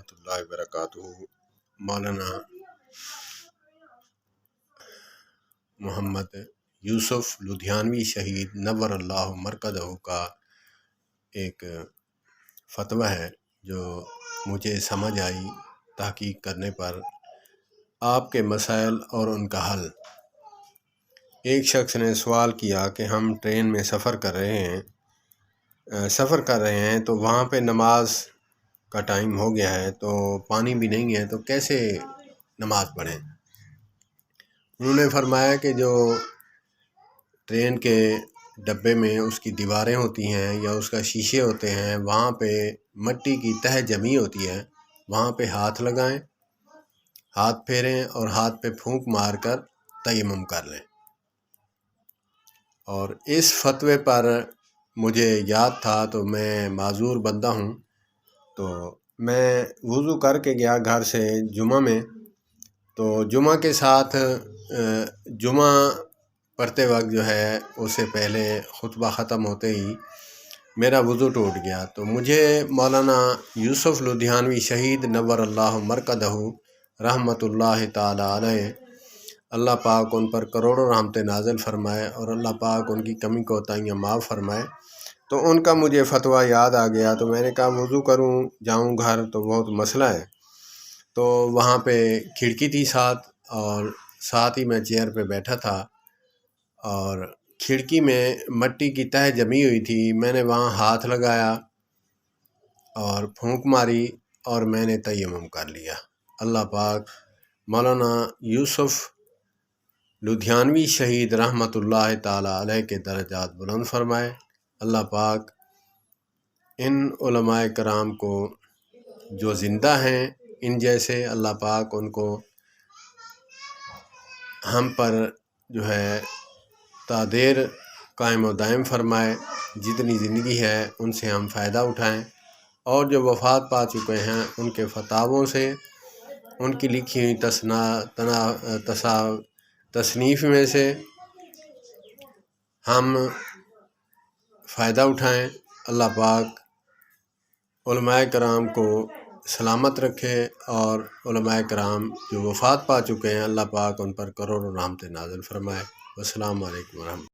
रहमतुल्लाहि व बरकातुहू। मौलाना मोहम्मद यूसुफ लुधियानवी शहीद नव्वरल्लाहु मरकदहू का एक फतवा है जो मुझे समझ आई तहकीक करने पर। आपके मसाइल और उनका हल। एक शख्स ने सवाल किया कि हम ट्रेन में सफ़र कर रहे हैं तो वहाँ पे नमाज का टाइम हो गया है, तो पानी भी नहीं है, तो कैसे नमाज पढ़ें। उन्होंने फरमाया कि जो ट्रेन के डब्बे में उसकी दीवारें होती हैं या उसका शीशे होते हैं, वहाँ पे मिट्टी की तह जमी होती है, वहाँ पे हाथ लगाएं, हाथ फेरें और हाथ पे फूंक मार कर तयम्मुम कर लें। और इस फतवे पर मुझे याद था, तो मैं माजूर बंदा हूँ, तो मैं वुज़ू करके गया घर से जुमा में। तो जुमा के साथ जुमा पढ़ते वक्त जो है उससे पहले खुतबा ख़त्म होते ही मेरा वुज़ू टूट गया। तो मुझे मौलाना यूसुफ लुधियानवी शहीद नव्वरल्लाहु मरकदहू रहमतुल्लाहि ताला अलैह, अल्लाह पाक उन पर करोड़ों रहमतें नाज़िल फरमाए और अल्लाह पाक उनकी कमी कोताहियाँ माफ़ फरमाए। तो उनका मुझे फतवा याद आ गया, तो मैंने कहा वुज़ू करूँ जाऊँ घर तो बहुत मसला है। तो वहाँ पे खिड़की थी साथ, और साथ ही मैं चेयर पे बैठा था और खिड़की में मिट्टी की तह जमी हुई थी। मैंने वहाँ हाथ लगाया और फूंक मारी और मैंने तयम्मुम कर लिया। अल्लाह पाक मौलाना यूसुफ लुधियानवी शहीद रहमतुल्लाहि ताला अलैह के दर्जात बुलंद फरमाए। अल्लाह पाक इन उलमाए कराम को जो ज़िंदा हैं इन जैसे, अल्लाह पाक उनको हम पर जो है तादेर कायम व दायम फरमाए। जितनी ज़िंदगी है उनसे हम फ़ायदा उठाएं, और जो वफ़ात पा चुके हैं उनके फतावों से, उनकी लिखी हुई तसनीफ़ में से हम फ़ायदा उठाएं। अल्लाह पाक उलमाए कराम को सलामत रखे, और उलमाए कराम जो वफ़ात पा चुके हैं अल्लाह पाक उन पर करोड़ों रहमतें नाज़िल फरमाए। अस्सलामु अलैकुम।